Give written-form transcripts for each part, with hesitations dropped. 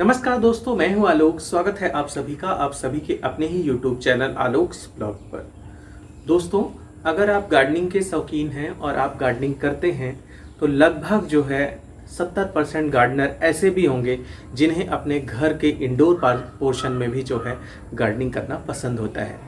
नमस्कार दोस्तों, मैं हूं आलोक। स्वागत है आप सभी का आप सभी के अपने ही YouTube चैनल आलोक्स ब्लॉग पर। दोस्तों, अगर आप गार्डनिंग के शौकीन हैं और आप गार्डनिंग करते हैं तो लगभग जो है 70% गार्डनर ऐसे भी होंगे जिन्हें अपने घर के इंडोर पोर्शन में भी जो है गार्डनिंग करना पसंद होता है।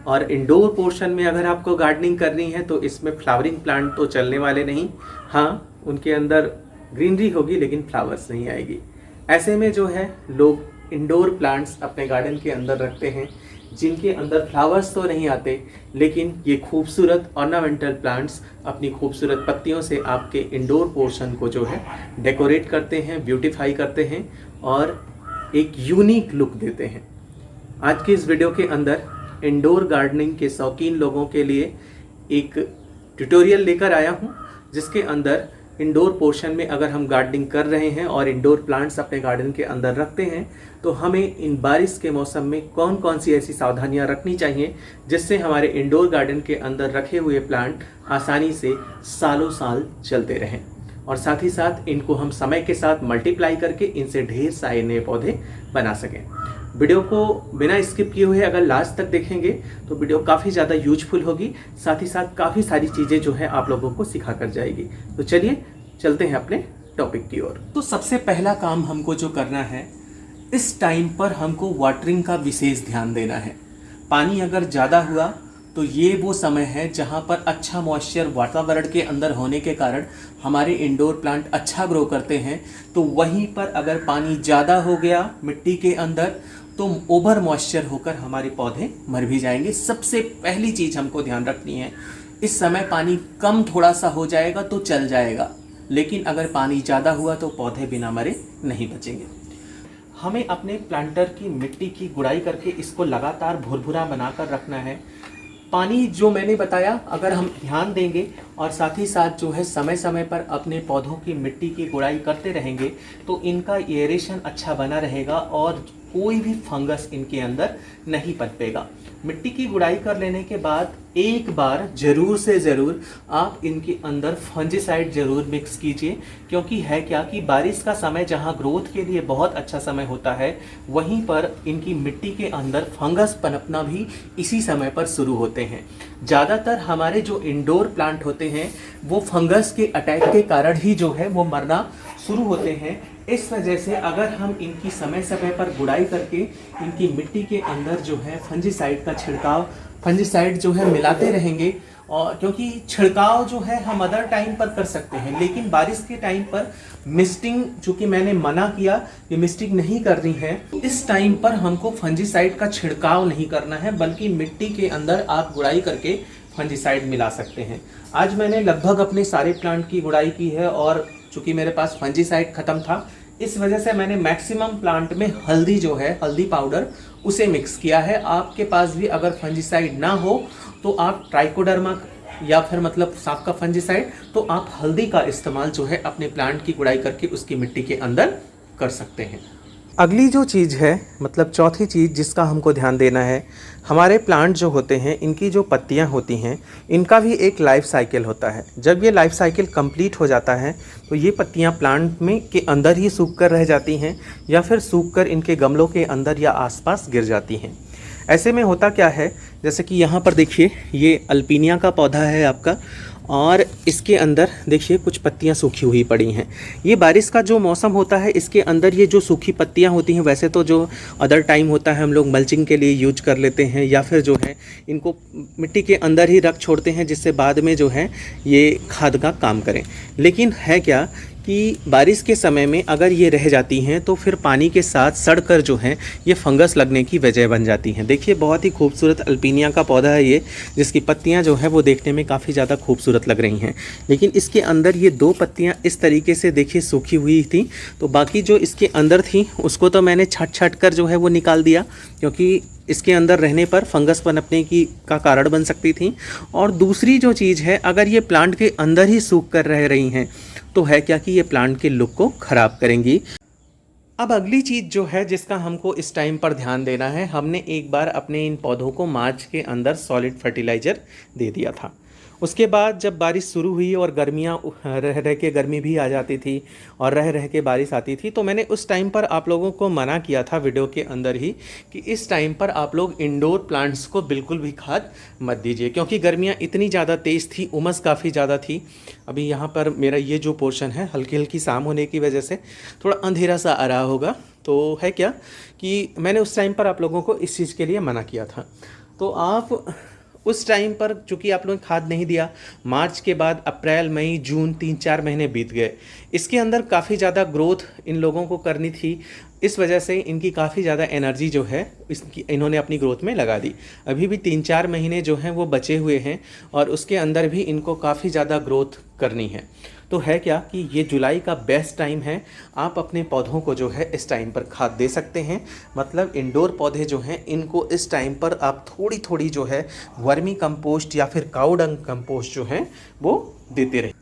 और इंडोर पोर्शन में अगर आपको गार्डनिंग करनी है तो इसमें फ्लावरिंग प्लांट तो चलने वाले नहीं। हाँ, उनके अंदर ग्रीनरी होगी लेकिन फ्लावर्स नहीं आएगी। ऐसे में जो है लोग इंडोर प्लांट्स अपने गार्डन के अंदर रखते हैं जिनके अंदर फ्लावर्स तो नहीं आते, लेकिन ये खूबसूरत ऑर्नामेंटल प्लांट्स अपनी खूबसूरत पत्तियों से आपके इंडोर पोर्शन को जो है डेकोरेट करते हैं, ब्यूटीफाई करते हैं और एक यूनिक लुक देते हैं। आज की इस वीडियो के अंदर इंडोर गार्डनिंग के शौकीन लोगों के लिए एक ट्यूटोरियल लेकर आया हूँ, जिसके अंदर इंडोर पोर्शन में अगर हम गार्डनिंग कर रहे हैं और इंडोर प्लांट्स अपने गार्डन के अंदर रखते हैं तो हमें इन बारिश के मौसम में कौन कौन सी ऐसी सावधानियां रखनी चाहिए जिससे हमारे इंडोर गार्डन के अंदर रखे हुए प्लांट आसानी से सालों साल चलते रहें और साथ ही साथ इनको हम समय के साथ मल्टीप्लाई करके इनसे ढेर सारे नए पौधे बना सकें। वीडियो को बिना स्किप किए हुए अगर लास्ट तक देखेंगे तो वीडियो काफ़ी ज़्यादा यूजफुल होगी, साथ ही साथ काफ़ी सारी चीज़ें जो है आप लोगों को सिखा कर जाएगी। तो चलिए चलते हैं अपने टॉपिक की ओर। तो सबसे पहला काम हमको जो करना है, इस टाइम पर हमको वाटरिंग का विशेष ध्यान देना है। पानी अगर ज़्यादा हुआ तो ये वो समय है जहाँ पर अच्छा मॉइस्चर वातावरण के अंदर होने के कारण हमारे इंडोर प्लांट अच्छा ग्रो करते हैं। तो वहीं पर अगर पानी ज़्यादा हो गया मिट्टी के अंदर तो ओवर मॉइस्चर होकर हमारे पौधे मर भी जाएंगे। सबसे पहली चीज़ हमको ध्यान रखनी है, इस समय पानी कम थोड़ा सा हो जाएगा तो चल जाएगा, लेकिन अगर पानी ज़्यादा हुआ तो पौधे बिना मरे नहीं बचेंगे। हमें अपने प्लांटर की मिट्टी की गुड़ाई करके इसको लगातार भुरभुरा बनाकर रखना है। पानी जो मैंने बताया अगर हम ध्यान देंगे और साथ ही साथ जो है समय समय पर अपने पौधों की मिट्टी की गुड़ाई करते रहेंगे तो इनका एयरेशन अच्छा बना रहेगा और कोई भी फंगस इनके अंदर नहीं पनपेगा। मिट्टी की गुड़ाई कर लेने के बाद एक बार ज़रूर से ज़रूर आप इनके अंदर फंजीसाइड ज़रूर मिक्स कीजिए, क्योंकि है क्या कि बारिश का समय जहां ग्रोथ के लिए बहुत अच्छा समय होता है, वहीं पर इनकी मिट्टी के अंदर फंगस पनपना भी इसी समय पर शुरू होते हैं। ज़्यादातर हमारे जो इंडोर प्लांट होते हैं वो फंगस के अटैक के कारण ही जो है वो मरना शुरू होते हैं। इस वजह से अगर हम इनकी समय समय पर गुड़ाई करके इनकी मिट्टी के अंदर जो है फंजीसाइड का छिड़काव, फंजीसाइड जो है मिलाते रहेंगे, और क्योंकि छिड़काव जो है हम अदर टाइम पर कर सकते हैं, लेकिन बारिश के टाइम पर मिस्टिंग, चूँकि मैंने मना किया कि मिस्टिंग नहीं करनी है, इस टाइम पर हमको फंजीसाइड का छिड़काव नहीं करना है, बल्कि मिट्टी के अंदर आप गुड़ाई करके फंजीसाइड मिला सकते हैं। आज मैंने लगभग अपने सारे प्लांट की गुड़ाई की है और चूँकि मेरे पास फंजीसाइड ख़त्म था, इस वजह से मैंने मैक्सिमम प्लांट में हल्दी जो है, हल्दी पाउडर, उसे मिक्स किया है। आपके पास भी अगर फंजीसाइड ना हो तो आप ट्राइकोडर्मा या फिर मतलब सांप का फंजीसाइड, तो आप हल्दी का इस्तेमाल जो है अपने प्लांट की गुड़ाई करके उसकी मिट्टी के अंदर कर सकते हैं। अगली जो चीज़ है, मतलब चौथी चीज़ जिसका हमको ध्यान देना है, हमारे प्लांट जो होते हैं इनकी जो पत्तियां होती हैं इनका भी एक लाइफ साइकिल होता है। जब ये लाइफ साइकिल कंप्लीट हो जाता है तो ये पत्तियां प्लांट में के अंदर ही सूख कर रह जाती हैं या फिर सूख कर इनके गमलों के अंदर या आसपास गिर जाती हैं। ऐसे में होता क्या है, जैसे कि यहाँ पर देखिए ये अल्पीनिया का पौधा है आपका, और इसके अंदर देखिए कुछ पत्तियां सूखी हुई पड़ी हैं। ये बारिश का जो मौसम होता है इसके अंदर ये जो सूखी पत्तियां होती हैं, वैसे तो जो अदर टाइम होता है हम लोग मल्चिंग के लिए यूज कर लेते हैं या फिर जो है इनको मिट्टी के अंदर ही रख छोड़ते हैं जिससे बाद में जो है ये खाद का काम करें। लेकिन है क्या कि बारिश के समय में अगर ये रह जाती हैं तो फिर पानी के साथ सड़कर जो है ये फंगस लगने की वजह बन जाती हैं। देखिए बहुत ही खूबसूरत अल्पीनिया का पौधा है ये, जिसकी पत्तियां जो है वो देखने में काफ़ी ज़्यादा खूबसूरत लग रही हैं, लेकिन इसके अंदर ये दो पत्तियां इस तरीके से देखिए सूखी हुई थी, तो बाकी जो इसके अंदर थी उसको तो मैंने छट छट कर जो है वो निकाल दिया, क्योंकि इसके अंदर रहने पर फंगस पनपने की का कारण बन सकती थी। और दूसरी जो चीज़ है, अगर ये प्लांट के अंदर ही सूख कर रह रही हैं तो है क्या कि ये प्लांट के लुक को ख़राब करेंगी। अब अगली चीज़ जो है जिसका हमको इस टाइम पर ध्यान देना है, हमने एक बार अपने इन पौधों को मार्च के अंदर सॉलिड फर्टिलाइज़र दे दिया था उसके बाद जब बारिश शुरू हुई और गर्मियाँ रह रह के गर्मी भी आ जाती थी और रह रह के बारिश आती थी, तो मैंने उस टाइम पर आप लोगों को मना किया था वीडियो के अंदर ही कि इस टाइम पर आप लोग इंडोर प्लांट्स को बिल्कुल भी खाद मत दीजिए, क्योंकि गर्मियाँ इतनी ज़्यादा तेज़ थी, उमस काफ़ी ज़्यादा थी। अभी यहाँ पर मेरा ये जो पोर्शन है हल्की हल्की शाम होने की वजह से थोड़ा अंधेरा सा आ रहा होगा, तो है क्या कि मैंने उस टाइम पर आप लोगों को इस चीज़ के लिए मना किया था। तो आप उस टाइम पर चूँकि आप लोगों ने खाद नहीं दिया, मार्च के बाद अप्रैल मई जून 3-4 महीने बीत गए। इसके अंदर काफ़ी ज़्यादा ग्रोथ इन लोगों को करनी थी, इस वजह से इनकी काफ़ी ज़्यादा एनर्जी जो है इसकी इन्होंने अपनी ग्रोथ में लगा दी। अभी भी 3-4 महीने जो हैं वो बचे हुए हैं और उसके अंदर भी इनको काफ़ी ज़्यादा ग्रोथ करनी है। तो है क्या कि ये जुलाई का बेस्ट टाइम है, आप अपने पौधों को जो है इस टाइम पर खाद दे सकते हैं। मतलब इंडोर पौधे जो हैं इनको इस टाइम पर आप थोड़ी थोड़ी जो है वर्मी कंपोस्ट या फिर काऊ डंग कंपोस्ट जो है वो देते रहें।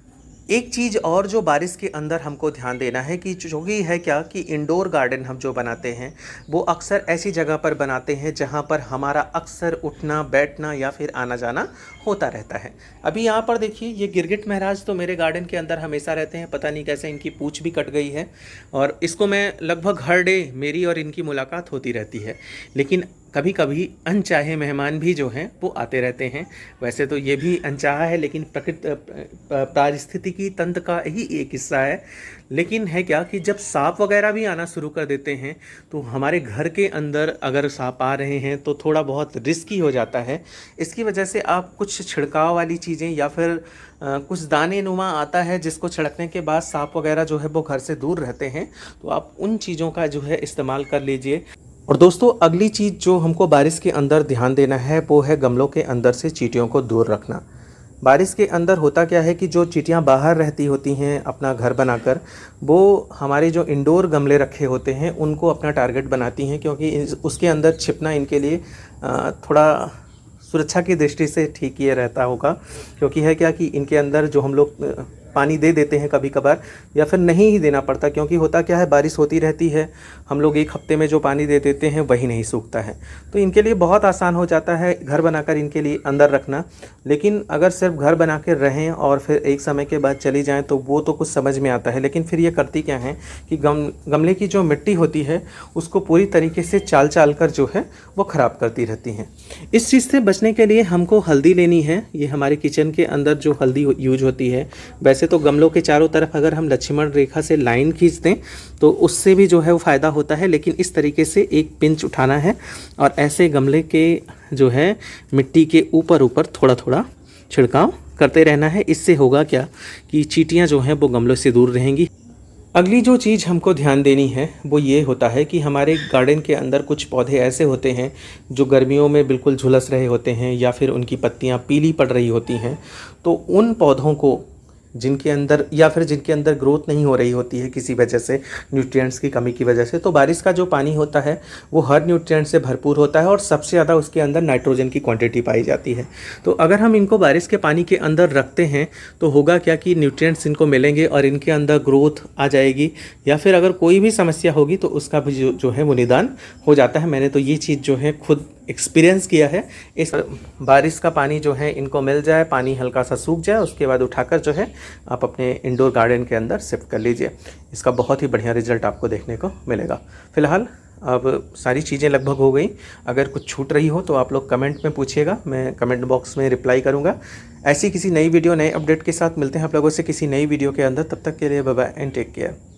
एक चीज़ और जो बारिश के अंदर हमको ध्यान देना है कि चूँकि है क्या कि इंडोर गार्डन हम जो बनाते हैं वो अक्सर ऐसी जगह पर बनाते हैं जहाँ पर हमारा अक्सर उठना बैठना या फिर आना जाना होता रहता है। अभी यहाँ पर देखिए ये गिरगिट महाराज तो मेरे गार्डन के अंदर हमेशा रहते हैं, पता नहीं कैसे इनकी पूँछ भी कट गई है और इसको मैं लगभग हर डे मेरी और इनकी मुलाकात होती रहती है। लेकिन कभी कभी अनचाहे मेहमान भी जो हैं वो आते रहते हैं। वैसे तो ये भी अनचाहा है, लेकिन पारिस्थितिकी तंत्र का ही एक हिस्सा है। लेकिन है क्या कि जब सांप वगैरह भी आना शुरू कर देते हैं तो हमारे घर के अंदर अगर सांप आ रहे हैं तो थोड़ा बहुत रिस्की हो जाता है। इसकी वजह से आप कुछ छिड़काव वाली चीज़ें या फिर कुछ दाने नुमा आता है जिसको छिड़कने के बाद सांप वगैरह जो है वो घर से दूर रहते हैं, तो आप उन चीज़ों का जो है इस्तेमाल कर लीजिए। और दोस्तों अगली चीज़ जो हमको बारिश के अंदर ध्यान देना है वो है गमलों के अंदर से चींटियों को दूर रखना। बारिश के अंदर होता क्या है कि जो चींटियां बाहर रहती होती हैं अपना घर बनाकर, वो हमारे जो इंडोर गमले रखे होते हैं उनको अपना टारगेट बनाती हैं, क्योंकि उसके अंदर छिपना इनके लिए थोड़ा सुरक्षा की दृष्टि से ठीक ये रहता होगा। क्योंकि है क्या कि इनके अंदर जो हम लोग पानी दे देते हैं कभी कभार या फिर नहीं ही देना पड़ता, क्योंकि होता क्या है बारिश होती रहती है, हम लोग एक हफ्ते में जो पानी दे देते हैं वही नहीं सूखता है। तो इनके लिए बहुत आसान हो जाता है घर बनाकर इनके लिए अंदर रखना। लेकिन अगर सिर्फ घर बना कर रहें और फिर एक समय के बाद चली जाएं तो वो तो कुछ समझ में आता है। लेकिन फिर ये करती क्या है कि गमले की जो मिट्टी होती है उसको पूरी तरीके से चाल चाल कर जो है वो ख़राब करती रहती हैं। इस चीज़ से बचने के लिए हमको हल्दी लेनी है। ये हमारे किचन के अंदर जो हल्दी यूज होती है, वैसे तो गमलों के चारों तरफ अगर हम लक्ष्मण रेखा से लाइन खींच दें तो उससे भी जो है वो फ़ायदा होता है। लेकिन इस तरीके से एक पिंच उठाना है और ऐसे गमले के जो है मिट्टी के ऊपर ऊपर थोड़ा थोड़ा छिड़काव करते रहना है। इससे होगा क्या कि चींटियां जो हैं वो गमलों से दूर रहेंगी। अगली जो चीज़ हमको ध्यान देनी है वो ये होता है कि हमारे गार्डन के अंदर कुछ पौधे ऐसे होते हैं जो गर्मियों में बिल्कुल झुलस रहे होते हैं या फिर उनकी पत्तियां पीली पड़ रही होती हैं। तो उन पौधों को जिनके अंदर ग्रोथ नहीं हो रही होती है किसी वजह से, न्यूट्रिएंट्स की कमी की वजह से, तो बारिश का जो पानी होता है वो हर न्यूट्रिएंट से भरपूर होता है और सबसे ज़्यादा उसके अंदर नाइट्रोजन की क्वांटिटी पाई जाती है। तो अगर हम इनको बारिश के पानी के अंदर रखते हैं तो होगा क्या कि न्यूट्रिएंट्स इनको मिलेंगे और इनके अंदर ग्रोथ आ जाएगी, या फिर अगर कोई भी समस्या होगी तो उसका भी जो है वो निदान हो जाता है। मैंने तो ये चीज़ जो है खुद एक्सपीरियंस किया है। इस बारिश का पानी जो है इनको मिल जाए, पानी हल्का सा सूख जाए, उसके बाद उठाकर जो है आप अपने इंडोर गार्डन के अंदर शिफ्ट कर लीजिए। इसका बहुत ही बढ़िया रिजल्ट आपको देखने को मिलेगा। फिलहाल अब सारी चीज़ें लगभग हो गई। अगर कुछ छूट रही हो तो आप लोग कमेंट में पूछिएगा, मैं कमेंट बॉक्स में रिप्लाई करूँगा। ऐसी किसी नई वीडियो नए अपडेट के साथ मिलते हैं आप लोगों से किसी नई वीडियो के अंदर। तब तक के लिए bye bye and take care.